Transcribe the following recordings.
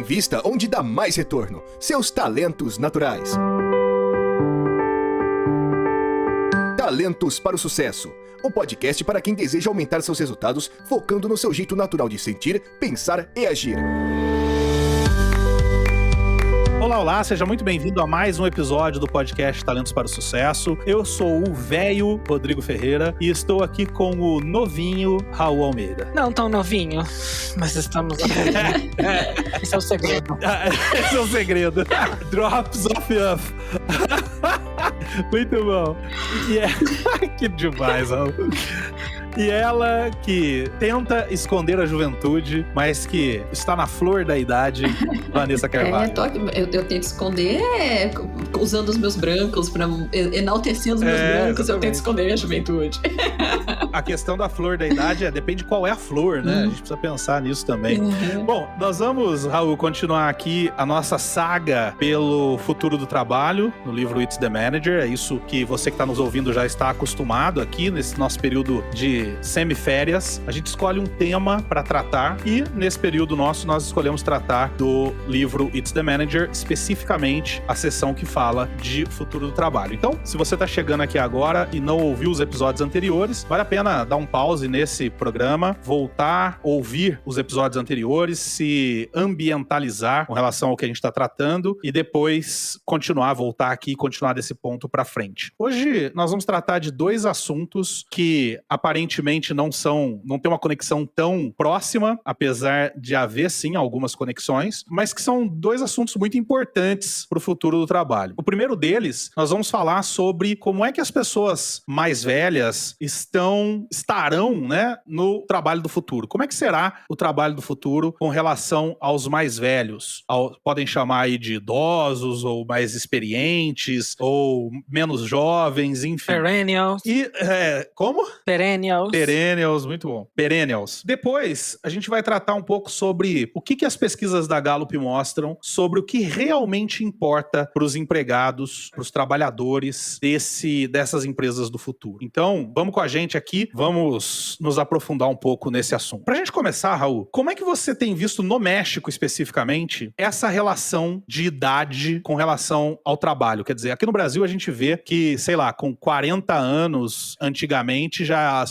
Invista onde dá mais retorno. Seus talentos naturais. Talentos para o Sucesso. Um podcast para quem deseja aumentar seus resultados, focando no seu jeito natural de sentir, pensar e agir. Olá, seja muito bem-vindo a mais um episódio do podcast Talentos para o Sucesso. Eu sou o velho Rodrigo Ferreira e estou aqui com o novinho Raul Almeida. Não tão novinho, mas estamos aqui. Esse é o segredo. Esse é o segredo. Drops of Youth. Muito bom. Que demais, Raul. E ela que tenta esconder a juventude, mas que está na flor da idade, Vanessa Carvalho. Eu tento esconder usando os meus brancos, enaltecendo os meus brancos, exatamente. Eu tento esconder a juventude. A questão da flor da idade depende de qual é a flor, né? A gente precisa pensar nisso também. Bom, nós vamos, Raul, continuar aqui a nossa saga pelo futuro do trabalho, no livro It's the Manager. É isso que você que está nos ouvindo já está acostumado aqui, nesse nosso período de semiférias. A gente escolhe um tema para tratar e nesse período nosso nós escolhemos tratar do livro It's the Manager, especificamente a seção que fala de futuro do trabalho. Então, se você está chegando aqui agora e não ouviu os episódios anteriores, vale a pena dar um pause nesse programa, voltar, ouvir os episódios anteriores, se ambientalizar com relação ao que a gente está tratando e depois voltar aqui e continuar desse ponto para frente. Hoje nós vamos tratar de dois assuntos que aparentemente não tem uma conexão tão próxima, apesar de haver sim algumas conexões, mas que são dois assuntos muito importantes para o futuro do trabalho. O primeiro deles, nós vamos falar sobre como é que as pessoas mais velhas estarão, né, no trabalho do futuro. Como é que será o trabalho do futuro com relação aos mais velhos? Podem chamar aí de idosos, ou mais experientes, ou menos jovens, enfim. Perennials. E, como? Perennials, muito bom. Perennials. Depois, a gente vai tratar um pouco sobre o que as pesquisas da Gallup mostram sobre o que realmente importa para os empregados, para os trabalhadores dessas empresas do futuro. Então, vamos com a gente aqui, vamos nos aprofundar um pouco nesse assunto. Pra gente começar, Raul, como é que você tem visto no México, especificamente, essa relação de idade com relação ao trabalho? Quer dizer, aqui no Brasil a gente vê que, sei lá, com 40 anos, antigamente,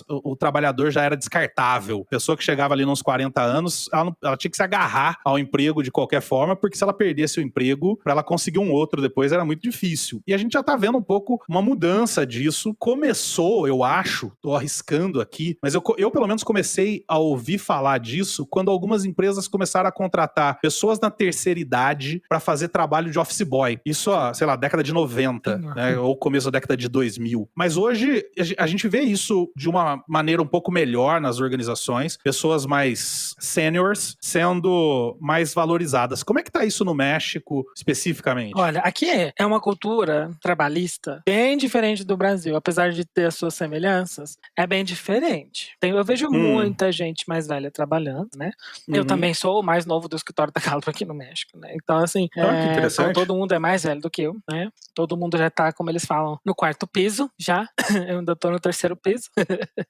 o trabalhador já era descartável. A pessoa que chegava ali nos 40 anos, ela tinha que se agarrar ao emprego de qualquer forma, porque se ela perdesse o emprego, para ela conseguir um outro depois era muito difícil. E a gente já tá vendo um pouco uma mudança disso. Começou, eu acho, tô arriscando aqui, mas eu pelo menos comecei a ouvir falar disso quando algumas empresas começaram a contratar pessoas na terceira idade para fazer trabalho de office boy. Isso, sei lá, década de 90, né, ou começo da década de 2000. Mas hoje a gente vê isso de uma maneira um pouco melhor nas organizações, pessoas mais seniors sendo mais valorizadas. Como é que tá isso no México, especificamente? Olha, aqui é uma cultura trabalhista bem diferente do Brasil, apesar de ter as suas semelhanças, é bem diferente. Eu vejo muita gente mais velha trabalhando, né? Eu também sou o mais novo do escritório da Gallup aqui no México, né? Então, assim, que interessante. então, todo mundo é mais velho do que eu, né? Todo mundo já tá, como eles falam, no quarto piso, já. Eu ainda tô no terceiro piso.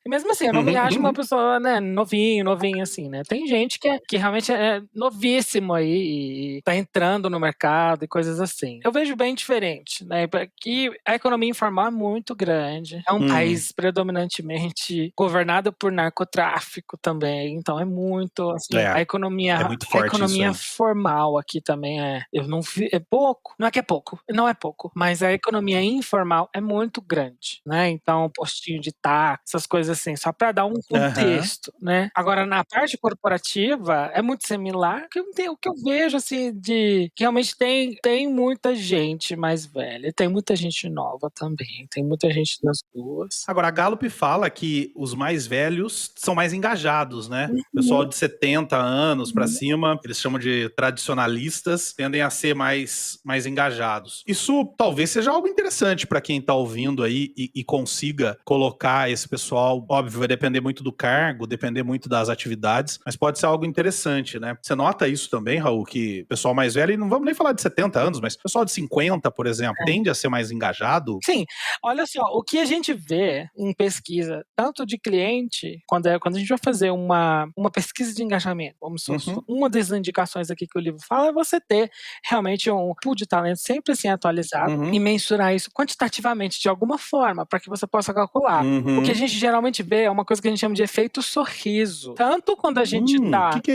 E mesmo assim, eu não me acho uma pessoa, né, novinho, assim, né? Tem gente que realmente é novíssimo aí e tá entrando no mercado e coisas assim. Eu vejo bem diferente, né? Aqui a economia informal é muito grande. É um país predominantemente governado por narcotráfico também. Então é muito, assim, a economia, é muito forte, a economia isso, formal aqui também eu não vi, é pouco. Não é que é pouco, não é pouco, mas a economia informal é muito grande, né? Então, postinho de táxi, essas coisas assim, só para dar um contexto, né? Agora, na parte corporativa, é muito similar. O que eu vejo, assim, que realmente tem muita gente mais velha, tem muita gente nova também, tem muita gente das duas. Agora, a Gallup fala que os mais velhos são mais engajados, né? O pessoal de 70 anos para cima, eles chamam de tradicionalistas, tendem a ser mais engajados. Isso talvez seja algo interessante para quem tá ouvindo aí e consiga colocar esse pessoal. Óbvio, vai depender muito do cargo, depender muito das atividades, mas pode ser algo interessante, né? Você nota isso também, Raul, que o pessoal mais velho, e não vamos nem falar de 70 anos, mas o pessoal de 50, por exemplo, tende a ser mais engajado? Sim, olha só, o que a gente vê em pesquisa tanto de cliente, quando a gente vai fazer uma pesquisa de engajamento, vamos supor, uma das indicações aqui que o livro fala é você ter realmente um pool de talento sempre assim atualizado e mensurar isso quantitativamente de alguma forma, para que você possa calcular. O que a gente geralmente vê é uma coisa que a gente chama de efeito sorriso. Tanto quando a gente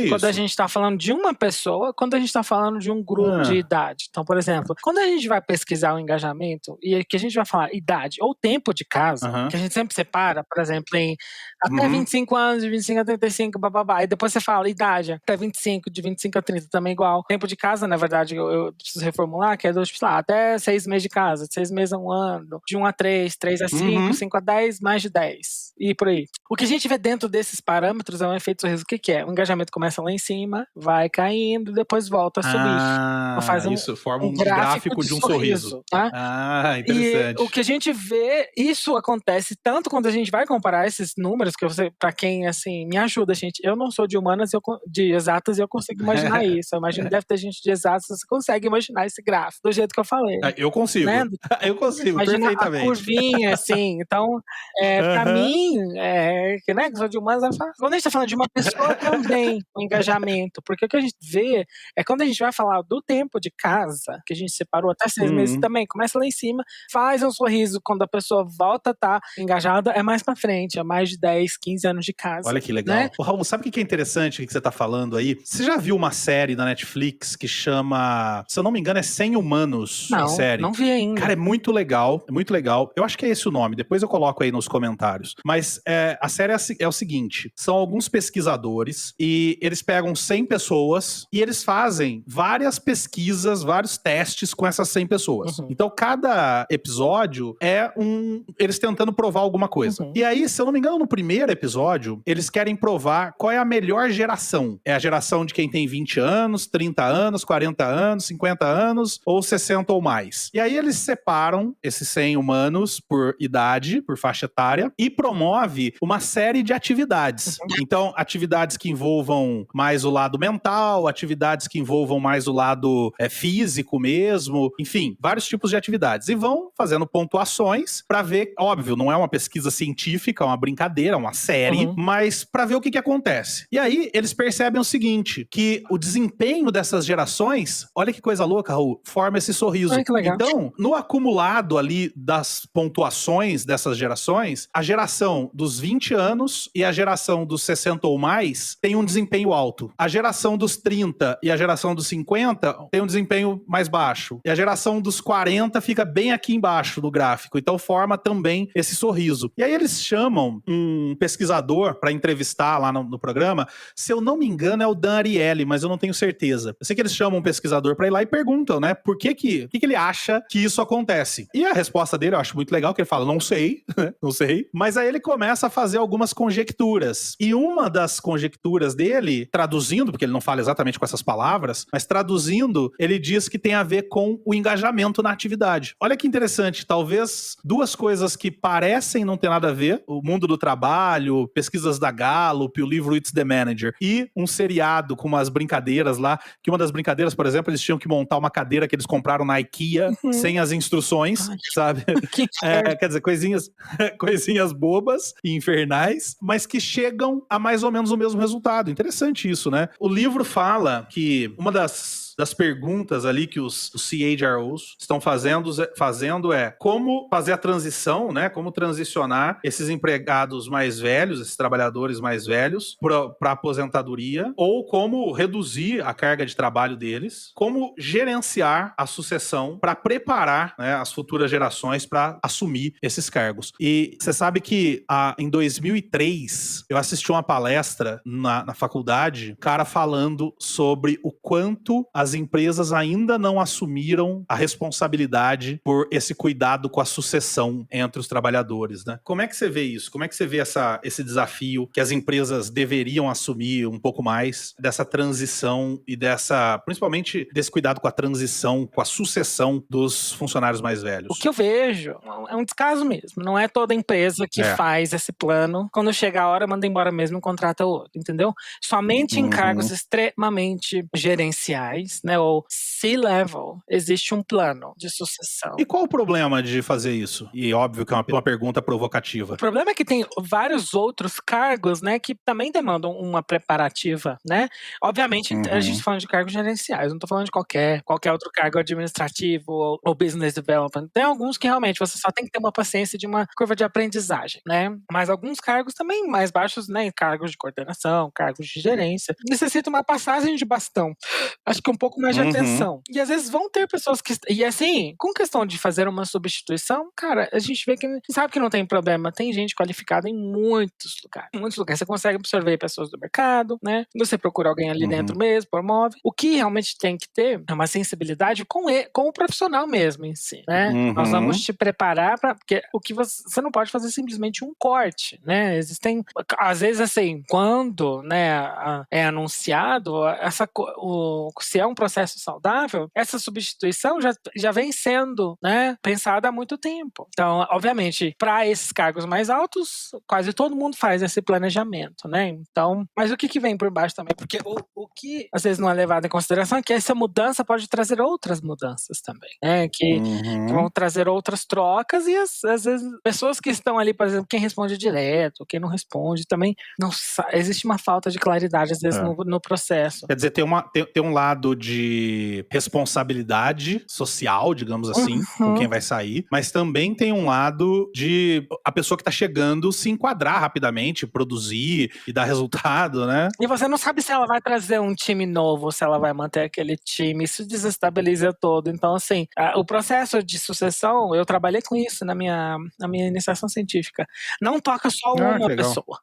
quando a gente tá falando de uma pessoa, quando a gente tá falando de um grupo de idade. Então, por exemplo, quando a gente vai pesquisar o engajamento e que a gente vai falar idade ou tempo de casa, que a gente sempre separa, por exemplo, em até 25 anos, de 25 a 35, bababá. E depois você fala idade, até 25, de 25 a 30 também igual. Tempo de casa, na verdade, eu preciso reformular, que é tipo, até 6 meses de casa, de 6 meses a 1 ano, de 1 a 3, 3 a 5, 5 a 10, mais de 10. E por aí. O que a gente vê dentro desses parâmetros é um efeito sorriso. O que é? O engajamento começa lá em cima, vai caindo, depois volta a subir. Faz isso forma um gráfico de um sorriso. Tá? Interessante. E o que a gente vê, isso acontece tanto quando a gente vai comparar esses números, que você, pra quem, assim, me ajuda, gente. Eu não sou de humanas, de exatas, e eu consigo imaginar isso. Eu imagino que deve ter gente de exatas, você consegue imaginar esse gráfico, do jeito que eu falei. Eu consigo. Né? Eu consigo, imagina perfeitamente. A curvinha, assim. Então, pra mim, que né, que sou de humanas, quando a gente tá falando de uma pessoa também, o engajamento, porque o que a gente vê é quando a gente vai falar do tempo de casa, que a gente separou até 6 meses também, começa lá em cima, faz um sorriso quando a pessoa volta a estar engajada, é mais pra frente, é mais de 10, 15 anos de casa. Olha que legal. Né? Raul, sabe o que é interessante que você tá falando aí? Você já viu uma série na Netflix que chama, se eu não me engano, é 100 Humanos? Não, a série. Não vi ainda. Cara, é muito legal, é muito legal. Eu acho que é esse o nome, depois eu coloco aí nos comentários. Mas a série é o seguinte, são alguns pesquisadores e eles pegam 100 pessoas e eles fazem várias pesquisas, vários testes com essas 100 pessoas. Então, cada episódio é eles tentando provar alguma coisa. E aí, se eu não me engano, no primeiro episódio, eles querem provar qual é a melhor geração. É a geração de quem tem 20 anos, 30 anos, 40 anos, 50 anos ou 60 ou mais. E aí eles separam esses 100 humanos por idade, por faixa etária, e promove uma série de atividades. Então, atividades que envolvam mais o lado mental, atividades que envolvam mais o lado físico mesmo, enfim, vários tipos de atividades. E vão fazendo pontuações para ver, óbvio, não é uma pesquisa científica, é uma brincadeira, é uma série, mas para ver o que acontece. E aí, eles percebem o seguinte, que o desempenho dessas gerações, olha que coisa louca, Raul, forma esse sorriso. Ai, que legal. Então, no acumulado ali das pontuações dessas gerações, a geração dos 20 anos e a geração dos 60 ou mais tem um desempenho alto. A geração dos 30 e a geração dos 50 tem um desempenho mais baixo. E a geração dos 40 fica bem aqui embaixo do gráfico. Então, forma também esse sorriso. E aí eles chamam um pesquisador para entrevistar lá no programa. Se eu não me engano, é o Dan Ariely, mas eu não tenho certeza. Eu sei que eles chamam um pesquisador para ir lá e perguntam, né, por que ele acha que isso acontece. E a resposta dele eu acho muito legal, que ele fala, não sei, não sei. Mas aí ele começa a fazer algumas conjecturas. E uma das conjecturas dele, traduzindo, porque ele não fala exatamente com essas palavras, mas traduzindo, ele diz que tem a ver com o engajamento na atividade. Olha que interessante, talvez duas coisas que parecem não ter nada a ver, o mundo do trabalho, pesquisas da Gallup, o livro It's the Manager, e um seriado com umas brincadeiras lá, que uma das brincadeiras, por exemplo, eles tinham que montar uma cadeira que eles compraram na IKEA, sem as instruções, sabe? Quer dizer, coisinhas bobas e infernais, mas que chegam a mais ou menos o mesmo resultado. Interessante isso, né? O livro fala que uma das perguntas ali que os CHROs estão fazendo é como fazer a transição, né? Como transicionar esses empregados mais velhos, esses trabalhadores mais velhos para aposentadoria, ou como reduzir a carga de trabalho deles, como gerenciar a sucessão para preparar, né, as futuras gerações para assumir esses cargos. E você sabe que em 2003 eu assisti uma palestra na faculdade, cara falando sobre o quanto as empresas ainda não assumiram a responsabilidade por esse cuidado com a sucessão entre os trabalhadores, né? Como é que você vê isso? Como é que você vê esse desafio que as empresas deveriam assumir um pouco mais dessa transição e principalmente desse cuidado com a transição, com a sucessão dos funcionários mais velhos? O que eu vejo é um descaso mesmo. Não é toda empresa que faz esse plano. Quando chega a hora, manda embora mesmo e contrata outro, entendeu? Somente em cargos extremamente gerenciais, níveis, né, ou C-level, existe um plano de sucessão. E qual o problema de fazer isso? E óbvio que é uma pergunta provocativa. O problema é que tem vários outros cargos, né, que também demandam uma preparativa, né? Obviamente, a gente tá falando de cargos gerenciais, não tô falando de qualquer outro cargo administrativo ou business development. Tem alguns que realmente você só tem que ter uma paciência de uma curva de aprendizagem, né? Mas alguns cargos também mais baixos, né, cargos de coordenação, cargos de gerência, necessitam uma passagem de bastão. Acho que um pouco mais de atenção. E às vezes vão ter pessoas que... E assim, com questão de fazer uma substituição, cara, a gente vê que sabe que não tem problema. Tem gente qualificada em muitos lugares. Em muitos lugares. Você consegue absorver pessoas do mercado, né? Você procura alguém ali dentro mesmo, promove. O que realmente tem que ter é uma sensibilidade com o profissional mesmo em si, né? Nós vamos te preparar para... Porque o que você não pode fazer simplesmente um corte, né? Existem... Às vezes, assim, quando, né, é anunciado, se é um processo saudável, essa substituição já vem sendo, né, pensada há muito tempo. Então, obviamente, para esses cargos mais altos, quase todo mundo faz esse planejamento, né? Então, mas o que vem por baixo também? Porque o que às vezes não é levado em consideração é que essa mudança pode trazer outras mudanças também, né? Que vão trazer outras trocas e às vezes pessoas que estão ali, por exemplo, quem responde direto, quem não responde, também não existe uma falta de claridade às vezes no processo. Quer dizer, tem um lado de responsabilidade social, digamos assim, com quem vai sair, mas também tem um lado de a pessoa que tá chegando se enquadrar rapidamente, produzir e dar resultado, né? E você não sabe se ela vai trazer um time novo, se ela vai manter aquele time, isso desestabiliza todo. Então, assim, o processo de sucessão, eu trabalhei com isso na minha iniciação científica. Não toca só uma pessoa,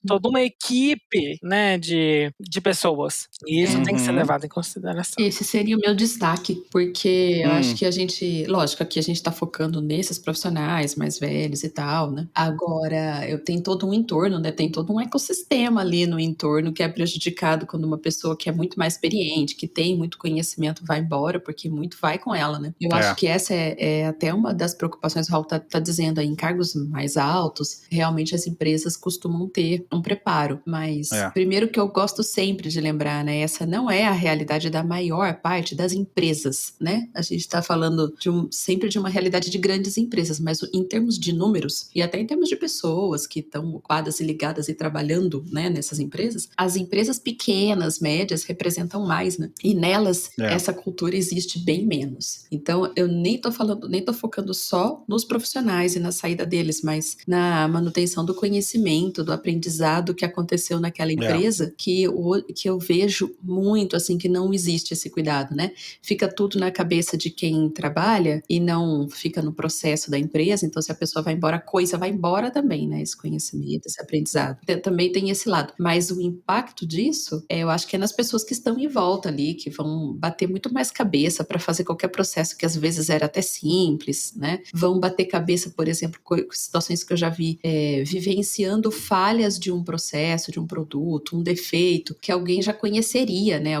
toda uma equipe, né, de pessoas. E isso tem que ser levado em consideração. Esse seria o meu destaque, porque eu acho que a gente, lógico, aqui a gente tá focando nesses profissionais mais velhos e tal, né? Agora, eu tenho todo um entorno, né? Tem todo um ecossistema ali no entorno que é prejudicado quando uma pessoa que é muito mais experiente, que tem muito conhecimento, vai embora, porque muito vai com ela, né? Eu acho que essa é até uma das preocupações, o Raul tá dizendo aí, em cargos mais altos, realmente as empresas costumam ter um preparo, mas primeiro que eu gosto sempre de lembrar, né? Essa não é a realidade da maior parte das empresas, né? A gente tá falando sempre de uma realidade de grandes empresas, mas em termos de números e até em termos de pessoas que estão ocupadas e ligadas e trabalhando, né, nessas empresas, as empresas pequenas, médias, representam mais, né? E nelas, essa cultura existe bem menos. Então, eu nem tô focando só nos profissionais e na saída deles, mas na manutenção do conhecimento, do aprendizado que aconteceu naquela empresa, que eu vejo muito, assim, que não existe esse cuidado, né? Fica tudo na cabeça de quem trabalha e não fica no processo da empresa. Então, se a pessoa vai embora, a coisa vai embora também, né? Esse conhecimento, esse aprendizado. Também tem esse lado. Mas o impacto disso, eu acho que é nas pessoas que estão em volta ali, que vão bater muito mais cabeça para fazer qualquer processo que às vezes era até simples, né? Vão bater cabeça, por exemplo, com situações que eu já vi, vivenciando falhas de um processo, de um produto, um defeito, que alguém já conheceria, né?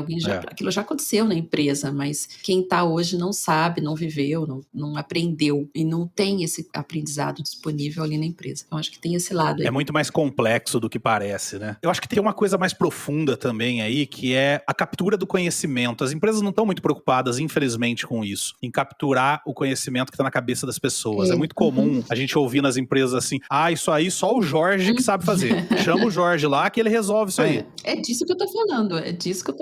Aquilo já aconteceu na empresa, mas quem está hoje não sabe, não viveu, não aprendeu e não tem esse aprendizado disponível ali na empresa. Então, acho que tem esse lado aí. É muito mais complexo do que parece, né? Eu acho que tem uma coisa mais profunda também aí, que é a captura do conhecimento. As empresas não estão muito preocupadas, infelizmente, com isso, em capturar o conhecimento que está na cabeça das pessoas. É muito comum a gente ouvir nas empresas assim, isso aí só o Jorge que sabe fazer. Chama o Jorge lá que ele resolve isso aí. É disso que eu tô falando,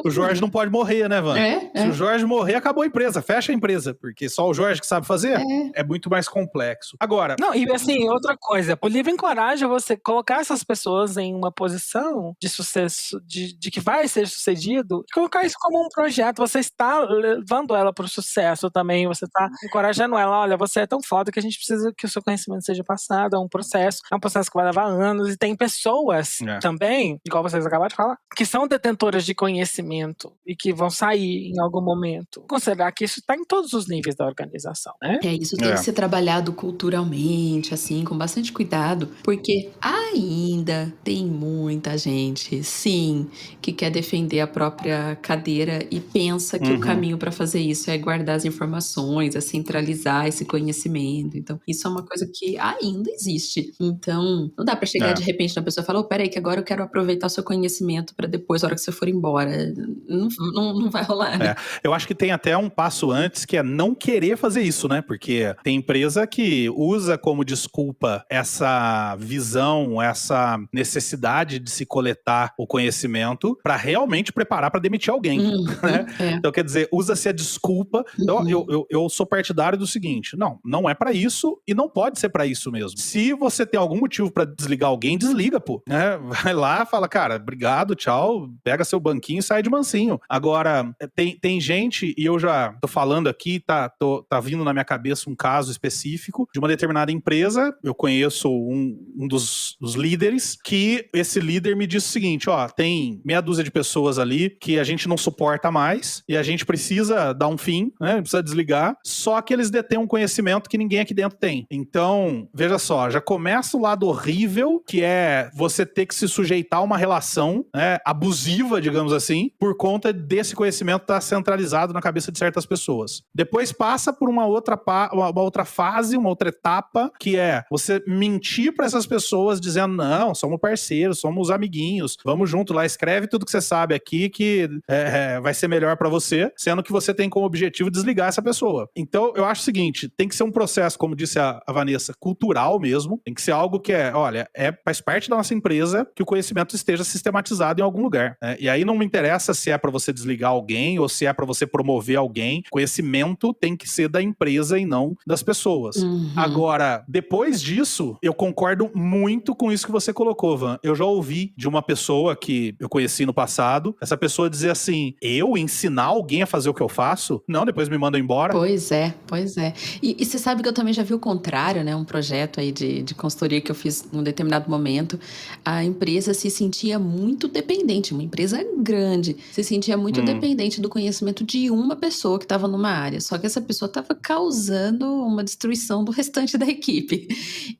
O Jorge não pode morrer, né, Van? Se o Jorge morrer, acabou a empresa, fecha a empresa, porque só o Jorge que sabe fazer é muito mais complexo. Agora... Não, e assim, outra coisa, o livro encoraja você colocar essas pessoas em uma posição de sucesso, de que vai ser sucedido, e colocar isso como um projeto, você está levando ela para o sucesso também, você está encorajando ela, olha, você é tão foda que a gente precisa que o seu conhecimento seja passado, é um processo que vai levar anos, e tem pessoas também, igual vocês acabaram de falar, que são detentoras de conhecimento e que vão sair em algum momento. Considerar que isso está em todos os níveis da organização, né? Isso tem que ser trabalhado culturalmente, assim, com bastante cuidado, porque ainda tem muita gente, sim, que quer defender a própria cadeira e pensa que o caminho para fazer isso é guardar as informações, é centralizar esse conhecimento. Então, isso é uma coisa que ainda existe. Então, não dá para chegar de repente na pessoa e falar, peraí, que agora eu quero aproveitar o seu conhecimento para depois, na hora que você for embora. Não não vai rolar, né? Eu acho que tem até um passo antes, que é não querer fazer isso, né? Porque tem empresa que usa como desculpa essa visão, essa necessidade de se coletar o conhecimento para realmente preparar para demitir alguém, né? Então, quer dizer, usa-se a desculpa. Então, eu sou partidário do seguinte, não é para isso e não pode ser para isso mesmo. Se você tem algum motivo para desligar alguém, desliga, pô, né? Vai lá, fala, cara, obrigado, tchau, pega seu banquinho e sai de mansinho. Agora, tem gente, e eu já tô falando aqui, tá vindo na minha cabeça um caso específico de uma determinada empresa. Eu conheço um dos líderes, que esse líder me disse o seguinte, ó, tem meia dúzia de pessoas ali que a gente não suporta mais e a gente precisa dar um fim, né? Precisa desligar, só que eles detêm um conhecimento que ninguém aqui dentro tem. Então, veja só, já começa o lado horrível, que é você ter que se sujeitar a uma relação, né, abusiva, digamos assim, por conta desse conhecimento estar centralizado na cabeça de certas pessoas. Depois passa por uma outra fase, uma outra etapa, que é você mentir para essas pessoas dizendo, não, somos parceiros, somos amiguinhos, vamos junto lá, escreve tudo que você sabe aqui que vai ser melhor para você, sendo que você tem como objetivo desligar essa pessoa. Então, eu acho o seguinte, tem que ser um processo, como disse a Vanessa, cultural mesmo, tem que ser algo que faz parte da nossa empresa que o conhecimento esteja sistematizado em algum lugar, né? E aí não me interessa se é para você desligar alguém ou se é para você promover alguém, conhecimento tem que ser da empresa e não das pessoas. Agora, depois disso, eu concordo muito com isso que você colocou, Van. Eu já ouvi de uma pessoa que eu conheci no passado, essa pessoa dizer assim, eu ensinar alguém a fazer o que eu faço? Não, depois me mandam embora. Pois é. E você sabe que eu também já vi o contrário, né? Um projeto aí de consultoria que eu fiz num determinado momento, a empresa se sentia muito dependente, uma empresa grande, se sentia muito dependente do conhecimento de uma pessoa que estava numa área, só que essa pessoa estava causando uma destruição do restante da equipe.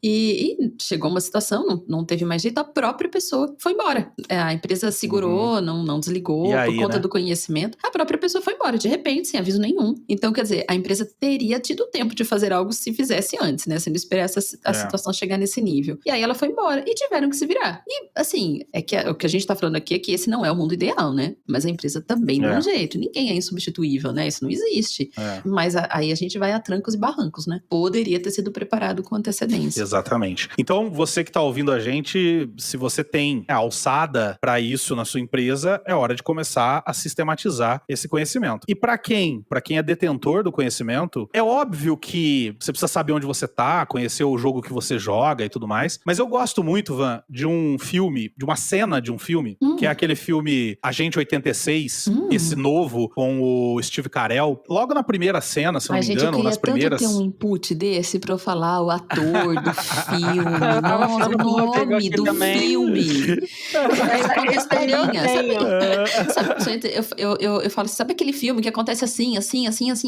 E chegou uma situação, não teve mais jeito, a própria pessoa foi embora. A empresa segurou, não desligou aí, por conta né? do conhecimento, a própria pessoa foi embora, de repente, sem aviso nenhum. Então, quer dizer, a empresa teria tido tempo de fazer algo se fizesse antes, né? Se não esperasse a situação chegar nesse nível. E aí ela foi embora e tiveram que se virar. E, assim, o que a gente tá falando aqui é que esse não é o mundo ideal, né? Mas a empresa também não é um jeito. Ninguém é insubstituível, né? Isso não existe. Mas aí a gente vai a trancos e barrancos, né? Poderia ter sido preparado com antecedência. Exatamente. Então, você que tá ouvindo a gente, se você tem a alçada para isso na sua empresa, é hora de começar a sistematizar esse conhecimento. E para quem é detentor do conhecimento, é óbvio que você precisa saber onde você tá, conhecer o jogo que você joga e tudo mais, mas eu gosto muito, Van, de um filme, de uma cena de um filme, que é aquele filme Agente 86, esse novo, com o Steve Carell. Logo na primeira cena, se não me engano, nas primeiras... Eu queria tanto ter um input desse pra eu falar o ator do filme, nossa, o nome do filme. Eu historinha, sabe? Eu falo, sabe aquele filme que acontece assim,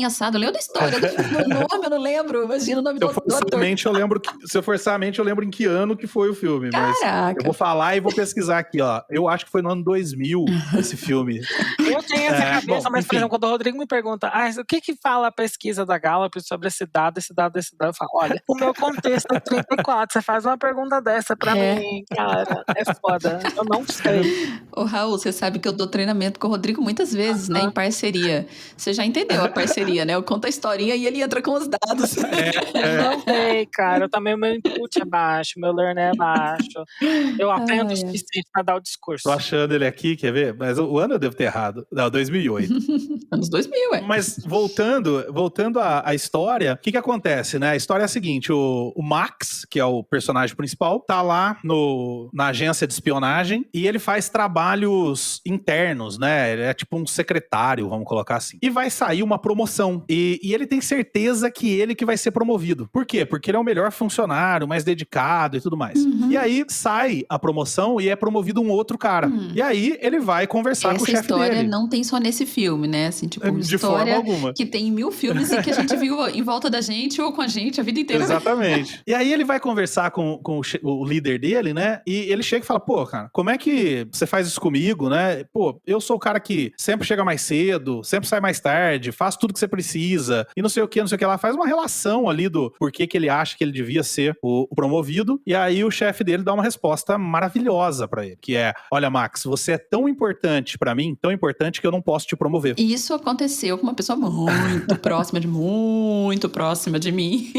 assado? Eu lembro da história, do nome eu não lembro, imagina o nome do ator. Se eu forçar a mente, eu lembro em que ano que foi o filme. Caraca. Mas eu vou falar e vou pesquisar aqui, ó. Eu acho que foi no ano 2000, esse filme. Eu tenho essa cabeça, mas, por exemplo, quando o Rodrigo me pergunta, o que fala a pesquisa da Gallup sobre esse dado, eu falo, olha, o meu contexto é 34, você faz uma pergunta dessa pra mim, cara, é foda, eu não sei. Ô, Raul, você sabe que eu dou treinamento com o Rodrigo muitas vezes, né, em parceria. Você já entendeu a parceria, né? Eu conto a historinha e ele entra com os dados. Não sei, cara, também o meu input é baixo, meu learner é baixo. Eu aprendo o suficiente pra dar o discurso. Tô achando ele aqui, quer ver? Mas o ano eu devo ter errado. Não, 2008. Anos 2000, Mas voltando à história, o que acontece, né? A história é a seguinte, o Max, que é o personagem principal, tá lá na agência de espionagem e ele faz trabalhos internos, né? Ele é tipo um secretário, vamos colocar assim. E vai sair uma promoção. E ele tem certeza que ele que vai ser promovido. Por quê? Porque ele é o melhor funcionário, mais dedicado e tudo mais. E aí sai a promoção e é promovido um outro cara. E aí ele vai conversar com o chefe dele. Essa história não tem só nesse filme, né? Assim, tipo, uma de história forma alguma. Que tem em 1000 filmes e que a gente viu em volta da gente ou com a gente a vida inteira. Exatamente. E aí ele vai conversar com o líder dele, né? E ele chega e fala, pô, cara, como é que você faz isso comigo, né? Pô, eu sou o cara que sempre chega mais cedo, sempre sai mais tarde, faz tudo que você precisa e não sei o que lá. Faz uma relação ali do porquê que ele acha que ele devia ser o promovido. E aí o chefe dele dá uma resposta maravilhosa pra ele, que é, olha, Max, você é tão importante pra mim, importante que eu não posso te promover. E isso aconteceu com uma pessoa muito próxima de mim.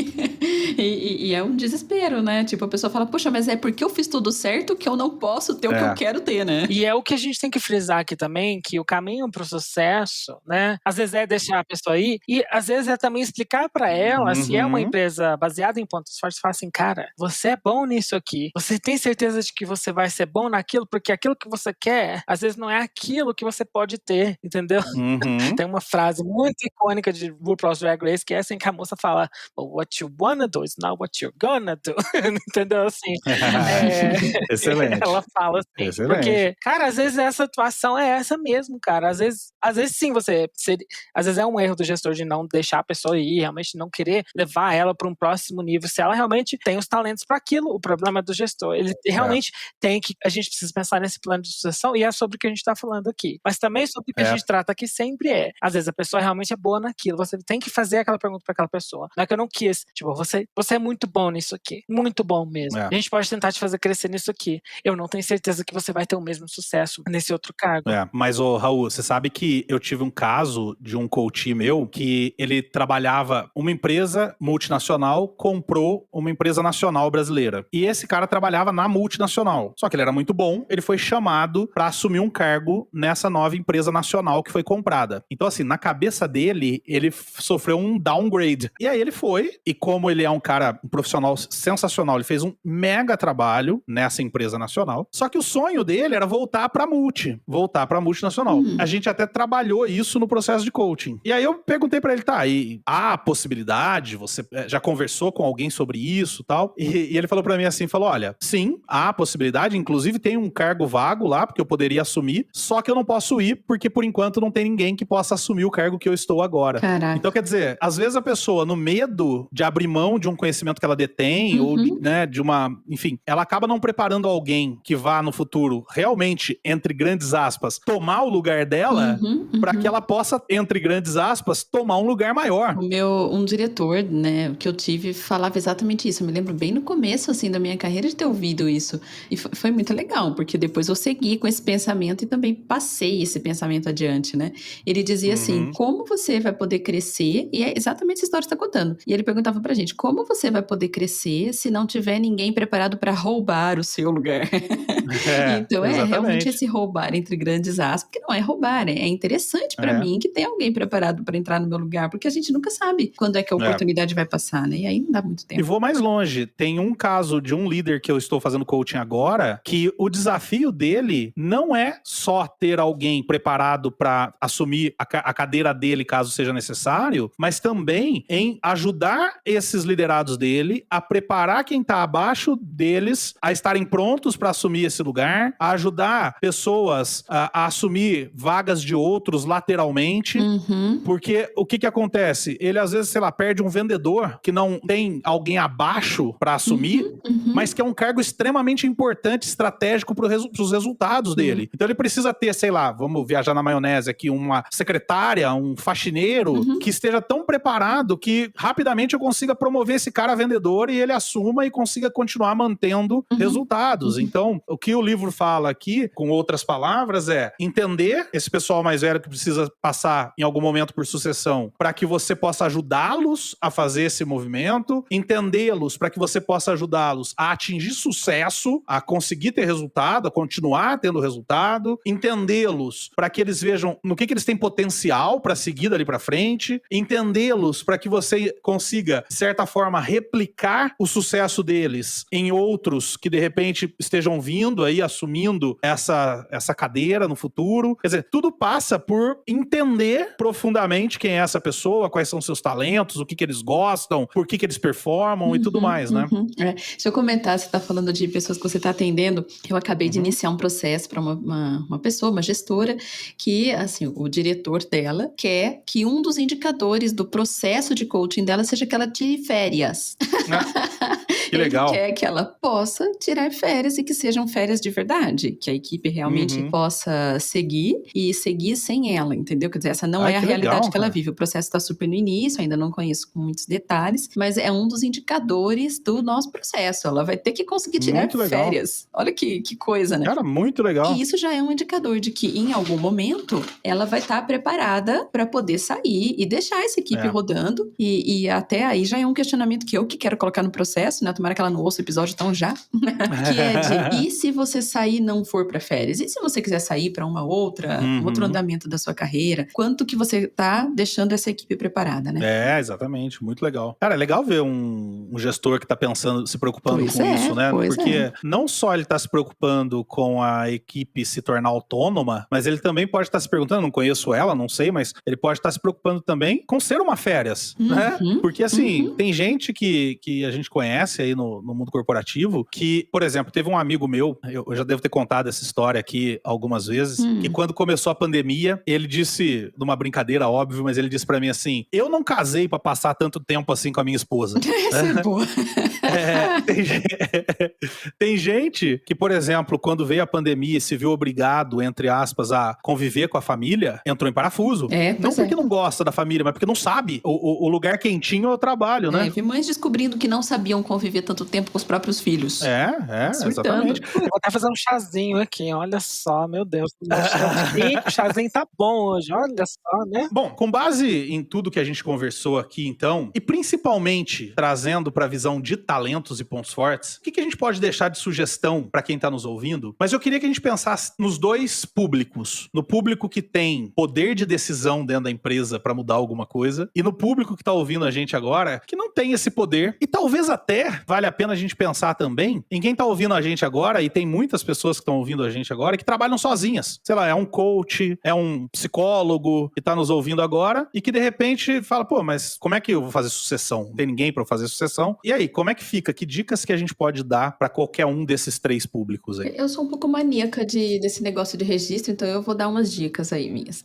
E é um desespero, né? Tipo, a pessoa fala, poxa, mas é porque eu fiz tudo certo que eu não posso ter o que eu quero ter, né? E é o que a gente tem que frisar aqui também, que o caminho pro sucesso, né? Às vezes é deixar a pessoa ir, e às vezes é também explicar pra ela, se é uma empresa baseada em pontos fortes, fala assim, cara, você é bom nisso aqui, você tem certeza de que você vai ser bom naquilo, porque aquilo que você quer, às vezes não é aquilo que você pode ter, entendeu? Tem uma frase muito icônica de RuPaul's Drag Race, que é assim, que a moça fala, what you wanna do is not what you're gonna do. Entendeu? Assim, Excelente. ela fala assim, Excelente. porque, cara, às vezes essa atuação é essa mesmo, cara, às vezes sim, às vezes é um erro do gestor de não deixar a pessoa ir, realmente não querer levar ela para um próximo nível, se ela realmente tem os talentos para aquilo. O problema é do gestor, ele realmente a gente precisa pensar nesse plano de sucessão, e é sobre o que a gente está falando aqui, mas também sobre o que a gente trata aqui sempre às vezes a pessoa realmente é boa naquilo, você tem que fazer aquela pergunta para aquela pessoa, não é que eu não quis, tipo, você é muito bom nisso aqui, muito bom mesmo, a gente pode tentar te fazer crescer nisso aqui, eu não tenho certeza que você vai ter o mesmo sucesso nesse outro cargo. Mas, Raul, você sabe que eu tive um caso de um coach meu que ele trabalhava, uma empresa multinacional comprou uma empresa nacional brasileira. E esse cara trabalhava na multinacional. Só que ele era muito bom, ele foi chamado para assumir um cargo nessa nova empresa nacional que foi comprada. Então, assim, na cabeça dele, ele sofreu um downgrade. E aí ele foi, e como ele é um profissional sensacional, ele fez um mega trabalho nessa empresa nacional. Só que o sonho dele era voltar pra multinacional. A gente até trabalhou isso no processo de coaching. E aí eu perguntei pra ele, e há possibilidade? Você já conversou com alguém sobre isso e tal? E ele falou pra mim assim, olha, sim, há possibilidade, inclusive tem um cargo vago lá, porque eu poderia assumir, só que eu não posso ir, porque por enquanto não tem ninguém que possa assumir o cargo que eu estou agora. Caraca. Então, quer dizer, às vezes a pessoa, no medo de abrir mão de um conhecimento que ela detém, ou de uma... Enfim, ela acaba não preparando alguém que vá no futuro realmente, entre grandes aspas, tomar o lugar dela, para que ela possa, entre grandes aspas, tomar um lugar maior. Um diretor, né, que eu tive, falava exatamente isso. Eu me lembro bem no começo, assim, da minha carreira de ter ouvido isso. E foi muito legal, porque depois eu segui com esse pensamento e também passei esse pensamento adiante, né? Ele dizia assim, como você vai poder crescer? E é exatamente essa história que você está contando. E ele perguntava pra gente, como você vai poder crescer se não tiver ninguém preparado para roubar o seu lugar? Então realmente esse roubar entre grandes aspas, porque não é roubar, é interessante pra mim que tem alguém preparado para entrar no meu lugar, porque a gente nunca sabe quando é que a oportunidade vai passar, né? E aí não dá muito tempo. E vou mais longe, tem um caso de um líder que eu estou fazendo coaching agora, que o desafio dele não é só ter alguém preparado para assumir a cadeira dele, caso seja necessário, mas também em ajudar esses liderados dele a preparar quem está abaixo deles a estarem prontos para assumir esse lugar, a ajudar pessoas a assumir vagas de outros lateralmente, porque o que acontece? Ele às vezes, perde um vendedor que não tem alguém abaixo para assumir, mas que é um cargo extremamente importante, estratégico para os resultados dele. Então ele precisa ter, vamos viajar na maionese aqui, uma secretária, um faxineiro, que esteja tão preparado que rapidamente eu consiga promover esse cara a vendedor e ele assuma e consiga continuar mantendo resultados. Então, o que o livro fala aqui, com outras palavras, é entender esse pessoal mais velho que precisa passar em algum momento por sucessão, para que você possa ajudá-los a fazer esse movimento, entendê-los para que você possa ajudá-los a atingir sucesso, a conseguir ter resultado, a continuar tendo resultado, entendê-los para que eles vejam no que eles têm potencial para seguir dali para frente, entendê-los para que você consiga, de certa forma, replicar o sucesso deles em outros que de repente estejam vindo aí, assumindo essa cadeira no futuro. Quer dizer, tudo passa por entender profundamente quem é essa pessoa, quais são seus talentos, o que eles gostam, por que eles performam e tudo mais, né? Deixa eu comentar, você está falando de pessoas que você está atendendo. Eu acabei de iniciar um processo para uma pessoa, uma gestora, que, assim, o diretor dela quer que um dos indicadores do processo de coaching dela seja que ela tire férias. Que legal. Ele quer que ela possa tirar férias e que sejam férias de verdade, que a equipe realmente possa seguir e seguir sem ela, entendeu? Quer dizer, essa não é a realidade legal, que ela cara. vive. O processo está super no início, ainda não conheço com muitos detalhes, mas é um dos indicadores do nosso processo. Ela vai ter que conseguir tirar Muito legal. férias. Olha que coisa, né? Cara, muito legal. E isso já é um indicador de que, em algum momento, ela vai estar preparada para poder sair e deixar essa equipe rodando. E até aí já é um questionamento que eu que quero colocar no processo, né? Tomara que ela não ouça o episódio tão já. Que é de, e se você sair e não for para férias? E se você quiser sair para um outro andamento da sua carreira? Quanto que você tá deixando essa equipe preparada, né? Exatamente. Muito legal. Cara, é legal ver um gestor que tá pensando, se preocupando Pois com é, isso, né? pois Porque não só ele tá se preocupando com a equipe se tornar autônoma, mas ele também pode estar se perguntando, não conheço ela, não sei, mas ele pode estar se preocupando também com ser uma férias, né? Porque assim, tem gente que a gente conhece aí no mundo corporativo que, por exemplo, teve um amigo meu, eu já devo ter contado essa história aqui algumas vezes, que quando começou a pandemia, ele disse, numa brincadeira, óbvio, mas ele disse pra mim assim, eu não casei pra passar tanto tempo assim com a minha esposa. Essa é boa. Tem gente que, por exemplo, quando veio a pandemia e se viu obrigado, entre aspas, a conviver com a família, entrou em parafuso. Não porque não gosta da família, mas porque não sabe. O lugar quentinho é o trabalho, né? Vi mães descobrindo que não sabiam conviver tanto tempo com os próprios filhos. Exatamente. Eu vou até fazer um chazinho aqui, olha só, meu Deus. O chazinho tá bom hoje, olha só, né? Bom, com base em tudo que a gente conversou aqui, então, e principalmente trazendo para a visão de talentos e pontos fortes, o que a gente pode deixar de sugestão para quem tá nos ouvindo? Mas eu queria que a gente pensasse nos dois públicos. No público que tem poder de decisão dentro da empresa para mudar alguma coisa, e no público que tá ouvindo a gente agora, que não tem esse poder. E talvez até vale a pena a gente pensar também em quem tá ouvindo a gente agora, e tem muitas pessoas que estão ouvindo a gente agora, que trabalham sozinhas. Sei lá, é um coach, é um psicólogo que tá nos ouvindo agora, e que de repente fala, pô, mas como é que eu vou fazer sucessão? Não tem ninguém para eu fazer sucessão. E aí, como é que fica? Que dicas que a gente pode dar para qualquer um desses três públicos aí? Eu sou um pouco maníaca desse negócio de registro, então eu vou dar umas dicas aí minhas.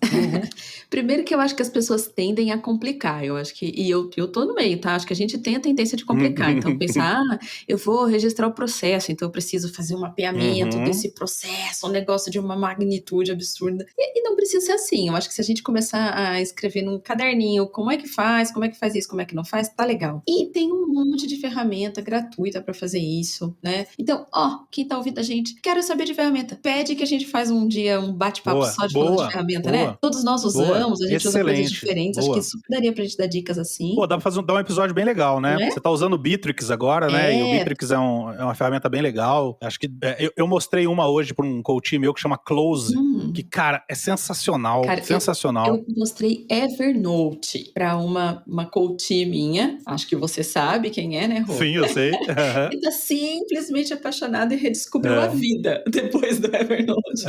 Primeiro que eu acho que as pessoas tendem a complicar, eu acho que, e eu tô no meio, tá? Acho que a gente tem a tendência de complicar, então pensar, eu vou registrar o processo, então eu preciso fazer um mapeamento desse processo, um negócio de uma magnitude absurda, e não precisa ser assim. Eu acho que se a gente começar a escrever num caderninho como é que faz isso, como é que não faz, tá legal. E tem um monte de ferramenta gratuita pra fazer isso, né? Então, quem tá ouvindo a gente, quero saber de ferramenta, pede que a gente faz um dia um bate-papo só de falando de ferramenta, né? Todos nós usamos, a gente usa coisas diferentes, acho que super daria pra gente dar dicas assim. Pô, dá pra dar um episódio bem legal, né? Você tá usando o Bitrix agora, né? E o Bitrix é uma ferramenta bem legal. Acho que eu mostrei uma hoje pra um coach meu que chama Close, que, cara, é sensacional. Cara, sensacional. Eu mostrei Evernote pra uma coach minha, acho que você sabe quem é, né, Rô? Sim, eu sei. E tá simplesmente apaixonada e redescobriu a vida depois do Evernote.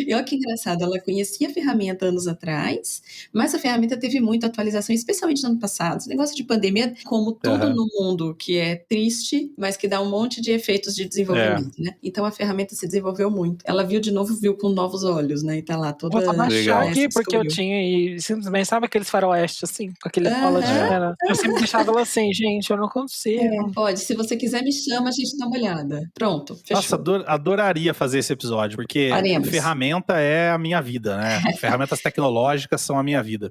E olha que engraçado, ela conhecia a ferramenta anos atrás, mas a ferramenta teve muita atualização, especialmente no ano passado. Esse negócio de pandemia, como tudo no mundo que é triste, mas que dá um monte de efeitos de desenvolvimento, né? Então a ferramenta se desenvolveu muito. Ela viu de novo, viu com novos olhos, né? E tá lá toda... Vou baixar aqui, porque eu tinha e simplesmente, sabe aqueles faroeste, assim, com aquele bola de era. Eu sempre deixava ela assim, gente, eu não consigo. Pode, se você quiser me chama, a gente dá uma olhada. Pronto, fechou. Nossa, adoraria fazer esse episódio, porque ferramenta é a minha vida, né? Ferramentas tecnológicas são a minha vida.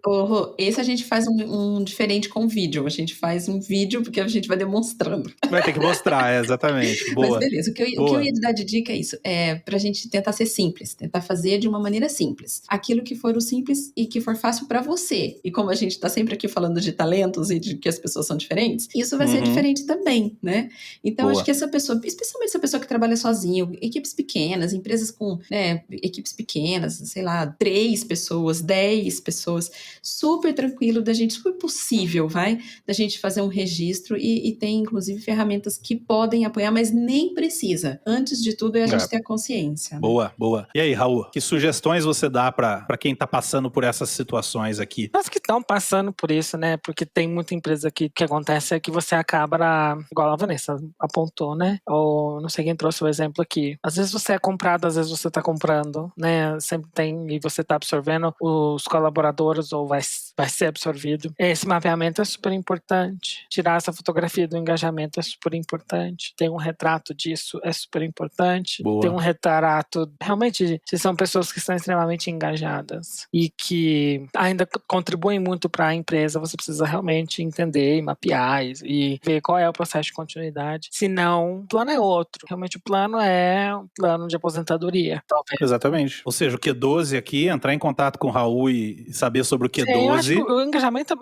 Esse a gente faz um diferente com vídeo. A gente faz um vídeo porque a gente vai demonstrando. Vai ter que mostrar, exatamente. Boa. Mas beleza, o que eu ia dar de dica é isso. É pra gente tentar ser simples, tentar fazer de uma maneira simples. Aquilo que for o simples e que for fácil pra você. E como a gente tá sempre aqui falando de talentos e de que as pessoas são diferentes, isso vai ser diferente também, né? Então, acho que essa pessoa, especialmente essa pessoa que trabalha sozinho, equipes pequenas, empresas com, né, equipes pequenas, sei lá, 3 pessoas, 10 pessoas, super tranquilo da gente, super possível, da gente fazer um registro e tem, inclusive, ferramentas que podem apoiar, mas nem precisa. Antes de tudo, é a gente ter a consciência. Né? Boa. E aí, Raul, que sugestões você dá pra quem tá passando por essas situações aqui? Nós que estão passando por isso, né? Porque tem muita empresa aqui que acontece é que você acaba, igual a Vanessa apontou, né? Ou não sei quem trouxe o exemplo aqui. Às vezes você é comprado, às vezes você tá comprando, né? Sempre tem, e você tá absorvendo os colaboradores ou vai ser absorvido. Esse mapeamento é super importante. Tirar essa fotografia do engajamento é super importante. Ter um retrato disso é super importante. Boa. Ter um retrato, realmente, se são pessoas que estão extremamente engajadas e que ainda contribuem muito para a empresa, você precisa realmente entender e mapear e ver qual é o processo de continuidade. Senão, o plano é outro. Realmente, o plano é um plano de aposentadoria, talvez. Exatamente. Ou seja, o Q12 aqui, entrar em contato com o Raul e saber sobre o Q12. Sim, eu acho que o engajamento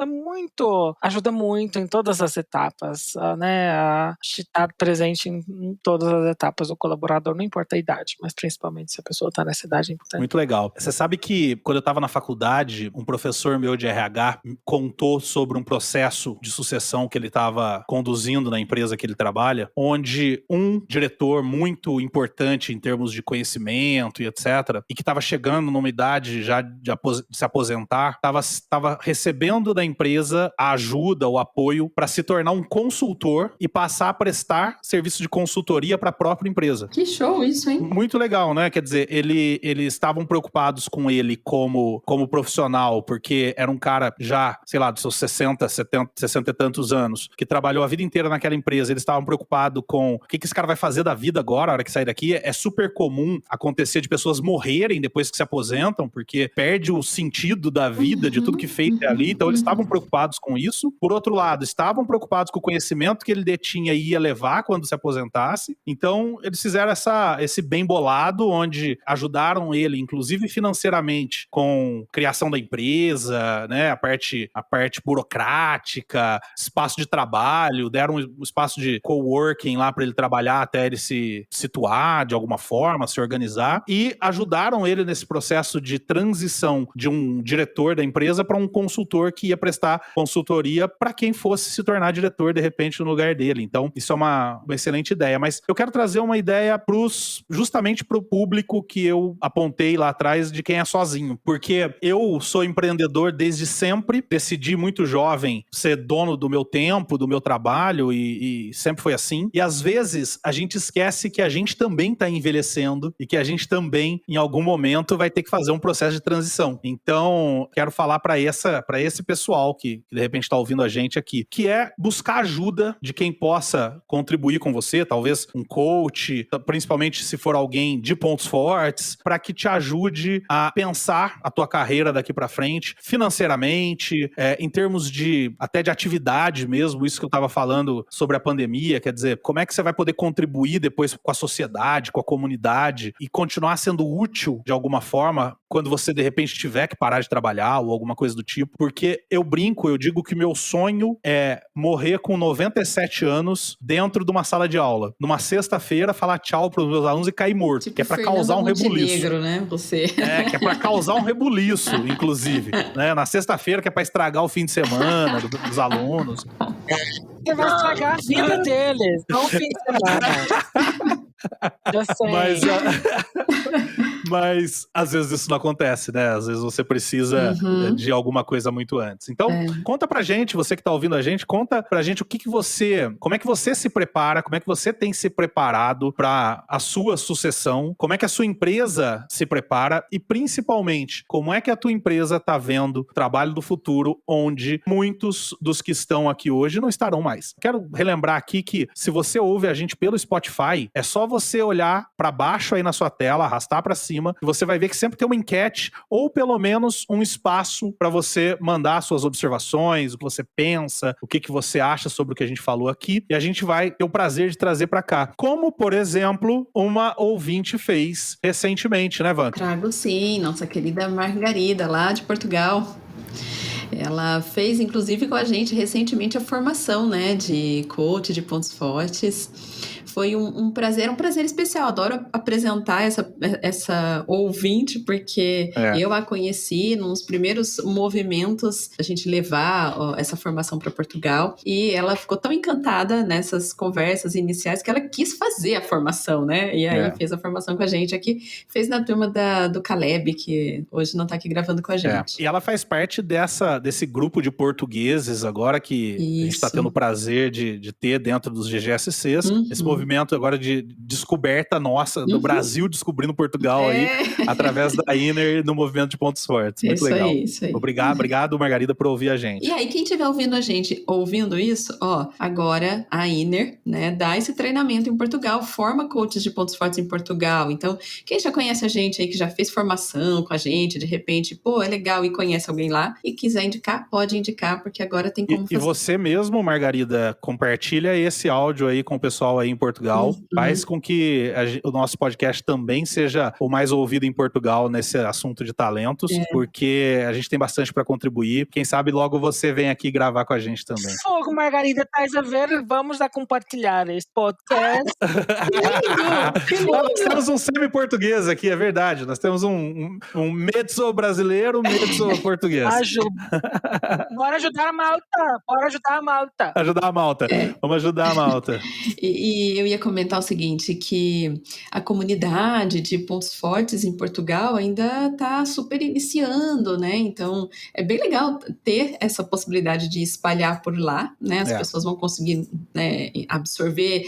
ajuda muito em todas as etapas, né? A estar presente em todas as etapas do colaborador, não importa a idade, mas principalmente se a pessoa está nessa idade é importante. Muito legal. Você sabe que quando eu estava na faculdade, um professor meu de RH contou sobre um processo de sucessão que ele estava conduzindo na empresa que ele trabalha, onde um diretor muito importante em termos de conhecimento e etc., e que estava chegando numa idade já de se aposentar, estava recebendo da empresa a ajuda, o apoio para se tornar um consultor e passar a prestar serviço de consultoria para a própria empresa. Que show isso, hein? Muito legal, né? Quer dizer, eles estavam preocupados com ele como profissional, porque era um cara já, sei lá, dos seus 60, 70, 60 e tantos anos, que trabalhou a vida inteira naquela empresa. Eles estavam preocupados com o que esse cara vai fazer da vida agora, a hora que sair daqui. É super comum acontecer de pessoas morrerem depois que se aposentam, porque perde o sentido da vida, de tudo que fez ali. Então, eles estavam preocupados com isso. Por outro lado, estavam preocupados com o conhecimento que ele detinha e ia levar quando se aposentasse. Então, eles fizeram esse bem bolado, onde ajudaram ele, inclusive financeiramente, com criação da empresa, né, a parte burocrática, espaço de trabalho, deram um espaço de coworking lá para ele trabalhar até ele se situar de alguma forma, se organizar, e ajudaram ele nesse processo de transição de um diretor da empresa para um consultor que ia prestar consultoria para quem fosse se tornar diretor de repente no lugar dele. Então, isso é uma excelente ideia. Mas eu quero trazer uma ideia justamente para o público que eu apontei lá atrás de quem é sozinho. Porque eu sou empreendedor desde sempre, decidi muito jovem ser dono do meu tempo, do meu trabalho e sempre foi assim. E às vezes a gente esquece que a gente também está envelhecendo e que a gente também, em algum momento, vai ter que fazer um processo de transição. Então, quero falar para esse pessoal que de repente está ouvindo a gente aqui, que é buscar ajuda de quem possa contribuir com você, talvez um coach, principalmente se for alguém de pontos fortes, para que te ajude a pensar a tua carreira daqui para frente, financeiramente, em termos até de atividade mesmo, isso que eu estava falando sobre a pandemia, quer dizer, como é que você vai poder contribuir depois com a sociedade, com a comunidade e continuar sendo útil de alguma forma quando você de repente tiver que parar de trabalhar ou alguma coisa do tipo, porque eu digo que meu sonho é morrer com 97 anos dentro de uma sala de aula, numa sexta-feira, falar tchau para os meus alunos e cair morto, tipo, que é para causar um rebuliço. Negro, né? Você. Que é para causar um rebuliço, inclusive, né? Na sexta-feira, que é para estragar o fim de semana dos alunos. Você vai estragar a vida deles, não o fim de semana. Já sei. Mas às vezes isso não acontece, né? Às vezes você precisa de alguma coisa muito antes. Então, conta pra gente, você que tá ouvindo a gente, conta pra gente como é que você se prepara, como é que você tem se preparado pra a sua sucessão, como é que a sua empresa se prepara e, principalmente, como é que a tua empresa tá vendo o trabalho do futuro, onde muitos dos que estão aqui hoje não estarão mais. Quero relembrar aqui que se você ouve a gente pelo Spotify, é só você olhar pra baixo aí na sua tela, arrastar pra cima, e você vai ver que sempre tem uma enquete ou pelo menos um espaço para você mandar suas observações, o que você pensa, o que você acha sobre o que a gente falou aqui, e a gente vai ter o prazer de trazer para cá. Como, por exemplo, uma ouvinte fez recentemente, né, Van? Trago sim, nossa querida Margarida, lá de Portugal. Ela fez, inclusive, com a gente recentemente a formação, né, de coach de pontos fortes. Foi um prazer especial. Adoro apresentar essa ouvinte, porque eu a conheci nos primeiros movimentos da gente levar essa formação para Portugal, e ela ficou tão encantada nessas conversas iniciais que ela quis fazer a formação, né? E aí fez a formação com a gente aqui, fez na turma do Caleb, que hoje não está aqui gravando com a gente. E ela faz parte desse grupo de portugueses agora que a gente está tendo o prazer de ter dentro dos GGSCs, esse movimento movimento agora de descoberta nossa, do Brasil descobrindo Portugal aí, através da Inner no movimento de pontos fortes. Muito legal. Isso aí. Obrigado, Margarida, por ouvir a gente. E aí, quem estiver ouvindo a gente, ouvindo isso, agora a Inner, né, dá esse treinamento em Portugal, forma coaches de pontos fortes em Portugal. Então, quem já conhece a gente aí, que já fez formação com a gente, de repente, é legal e conhece alguém lá, e quiser indicar, pode indicar, porque agora tem como fazer. E você mesmo, Margarida, compartilha esse áudio aí com o pessoal aí em Portugal, faz com que o nosso podcast também seja o mais ouvido em Portugal nesse assunto de talentos, porque a gente tem bastante para contribuir. Quem sabe logo você vem aqui gravar com a gente também. Fogo, Margarida, estás a ver? Vamos a compartilhar este podcast. Que lindo! Nós temos um semi-português aqui, é verdade. Nós temos um mezzo brasileiro, mezzo português. Bora ajudar a Malta. Ajudar a Malta. Vamos ajudar a Malta. E eu ia comentar o seguinte, que a comunidade de pontos fortes em Portugal ainda está super iniciando, né? Então, é bem legal ter essa possibilidade de espalhar por lá, né? As pessoas vão conseguir, né, absorver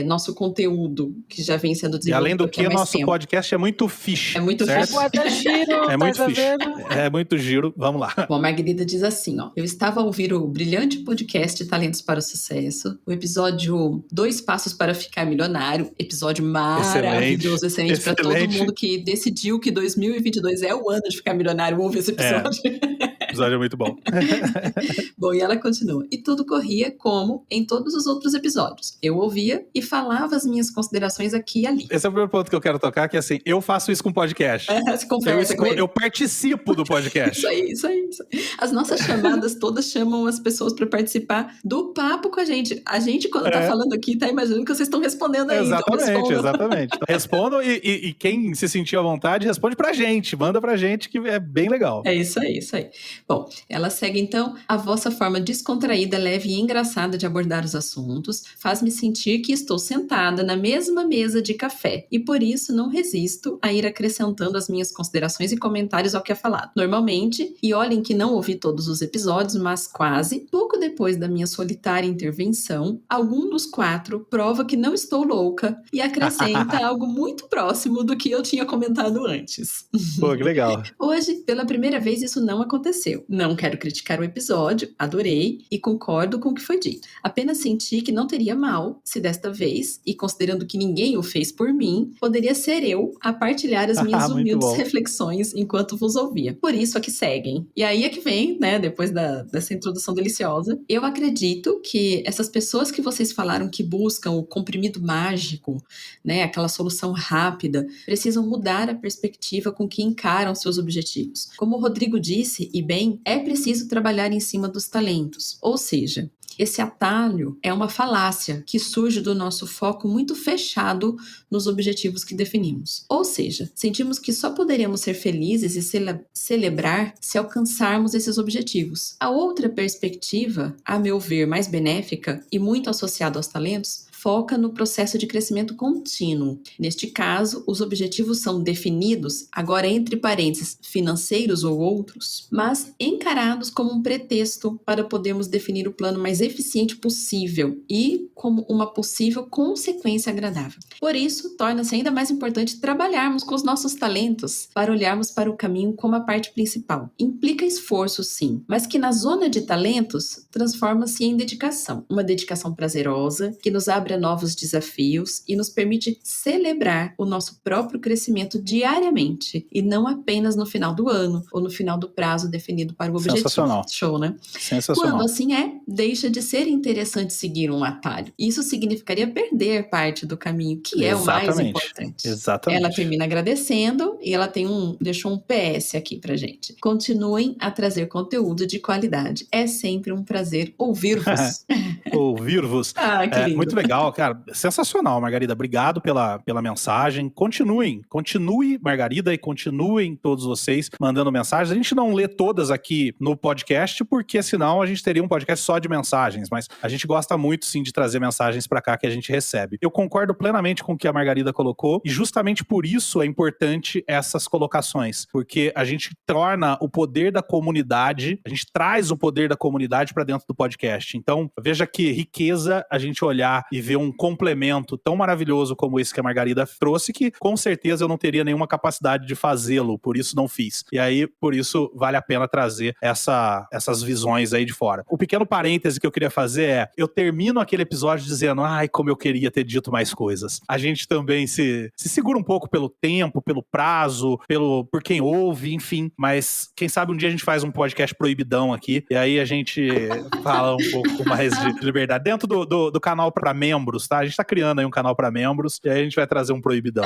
nosso conteúdo, que já vem sendo desenvolvido. E além do que, nosso podcast é muito fixe. É muito certo? Giro, é muito fixe. É muito giro. Vamos lá. Bom, a Margarida diz assim, eu estava a ouvir o brilhante podcast Talentos para o Sucesso, o episódio 2 Passos para Ficar Milionário, episódio maravilhoso, excelente para todo mundo que decidiu que 2022 é o ano de ficar milionário, ouve esse episódio. O episódio é muito bom. Bom, e ela continua. E tudo corria como em todos os outros episódios. Eu ouvia e falava as minhas considerações aqui e ali. Esse é o primeiro ponto que eu quero tocar, que é assim, eu faço isso com podcast. Você conversa com ele. Eu participo do podcast. Isso aí. As nossas chamadas todas chamam as pessoas para participar do papo com a gente. A gente, quando tá falando aqui, tá imaginando que vocês estão respondendo aí. Exatamente. Então, respondam e quem se sentir à vontade, responde pra gente. Manda pra gente, que é bem legal. É isso aí. Bom, ela segue então: a vossa forma descontraída, leve e engraçada de abordar os assuntos faz-me sentir que estou sentada na mesma mesa de café e por isso não resisto a ir acrescentando as minhas considerações e comentários ao que é falado. Normalmente, e olhem que não ouvi todos os episódios, mas quase, pouco depois da minha solitária intervenção, algum dos 4 prova que não estou louca e acrescenta algo muito próximo do que eu tinha comentado antes. Pô, que legal. Hoje, pela primeira vez, isso não aconteceu. Não quero criticar o episódio, adorei e concordo com o que foi dito. Apenas senti que não teria mal se desta vez, e considerando que ninguém o fez por mim, poderia ser eu a partilhar as minhas humildes reflexões enquanto vos ouvia. Por isso aqui seguem. E aí é que vem, né, depois dessa introdução deliciosa, eu acredito que essas pessoas que vocês falaram que buscam o comprimido mágico, né, aquela solução rápida, precisam mudar a perspectiva com que encaram seus objetivos. Como o Rodrigo disse, e bem, é preciso trabalhar em cima dos talentos. Ou seja, esse atalho é uma falácia que surge do nosso foco muito fechado nos objetivos que definimos. Ou seja, sentimos que só poderemos ser felizes e celebrar se alcançarmos esses objetivos. A outra perspectiva, a meu ver, mais benéfica e muito associada aos talentos, foca no processo de crescimento contínuo. Neste caso, os objetivos são definidos, agora entre parênteses, financeiros ou outros, mas encarados como um pretexto para podermos definir o plano mais eficiente possível e como uma possível consequência agradável. Por isso, torna-se ainda mais importante trabalharmos com os nossos talentos para olharmos para o caminho como a parte principal. Implica esforço, sim, mas que na zona de talentos transforma-se em dedicação. Uma dedicação prazerosa que nos abre a novos desafios e nos permite celebrar o nosso próprio crescimento diariamente e não apenas no final do ano ou no final do prazo definido para o objetivo. Sensacional. Show, né? Sensacional. Quando assim deixa de ser interessante seguir um atalho. Isso significaria perder parte do caminho, que é o mais importante. Exatamente. Ela termina agradecendo e ela deixou um PS aqui pra gente. Continuem a trazer conteúdo de qualidade. É sempre um prazer ouvir-vos. Ouvir-vos. Que lindo. Muito legal, cara. Sensacional, Margarida. Obrigado pela mensagem. Continue, Margarida, e continuem todos vocês mandando mensagens. A gente não lê todas aqui no podcast, porque senão a gente teria um podcast só de mensagens, mas a gente gosta muito, sim, de trazer mensagens pra cá que a gente recebe. Eu concordo plenamente com o que a Margarida colocou, e justamente por isso é importante essas colocações, porque a gente torna o poder da comunidade, a gente traz o poder da comunidade pra dentro do podcast. Então, veja que que riqueza a gente olhar e ver um complemento tão maravilhoso como esse que a Margarida trouxe, que com certeza eu não teria nenhuma capacidade de fazê-lo, por isso não fiz. E aí, por isso, vale a pena trazer essas visões aí de fora. O pequeno parêntese que eu queria fazer é, eu termino aquele episódio dizendo, ai, como eu queria ter dito mais coisas. A gente também se segura um pouco pelo tempo, pelo prazo, por quem ouve, enfim, mas quem sabe um dia a gente faz um podcast proibidão aqui, e aí a gente fala um pouco mais de liberdade. Dentro do canal para membros, tá? A gente tá criando aí um canal para membros, e aí a gente vai trazer um proibidão.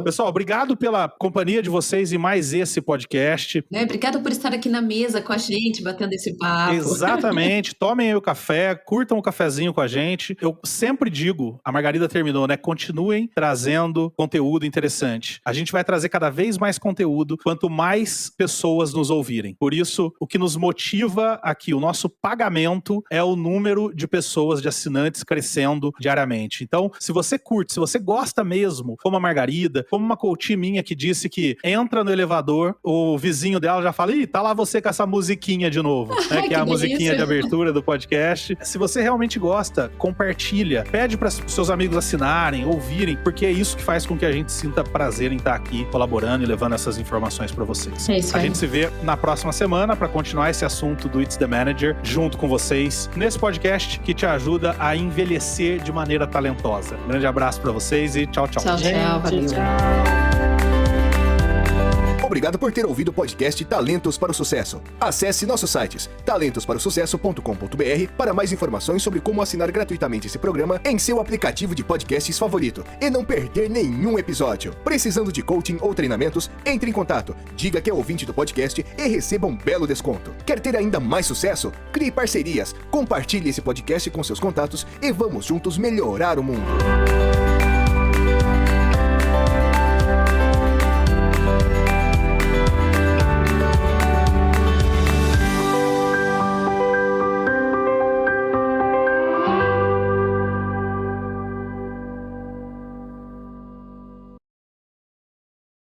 Pessoal, obrigado pela companhia de vocês em mais esse podcast. Obrigada por estar aqui na mesa com a gente, batendo esse papo. Exatamente. Tomem aí o café, curtam o cafezinho com a gente. Eu sempre digo, a Margarida terminou, né? Continuem trazendo conteúdo interessante. A gente vai trazer cada vez mais conteúdo quanto mais pessoas nos ouvirem. Por isso, o que nos motiva aqui, o nosso pagamento é o número de pessoas, de assinantes crescendo diariamente. Então, se você curte, se você gosta mesmo, como a Margarida, como uma coach minha que disse que entra no elevador, o vizinho dela já fala, ih, tá lá você com essa musiquinha de novo, né? Que é a musiquinha de abertura do podcast. Se você realmente gosta, compartilha, pede para seus amigos assinarem, ouvirem, porque é isso que faz com que a gente sinta prazer em estar aqui colaborando e levando essas informações para vocês. É isso aí. A gente se vê na próxima semana para continuar esse assunto do It's the Manager junto com vocês nesse podcast que te ajuda a envelhecer de maneira talentosa. Um grande abraço para vocês e tchau, tchau. Tchau, tchau. Valeu. Obrigado por ter ouvido o podcast Talentos para o Sucesso. Acesse nossos sites talentosparosucesso.com.br para mais informações sobre como assinar gratuitamente esse programa em seu aplicativo de podcasts favorito e não perder nenhum episódio. Precisando de coaching ou treinamentos? Entre em contato, diga que é ouvinte do podcast e receba um belo desconto. Quer ter ainda mais sucesso? Crie parcerias, compartilhe esse podcast com seus contatos e vamos juntos melhorar o mundo.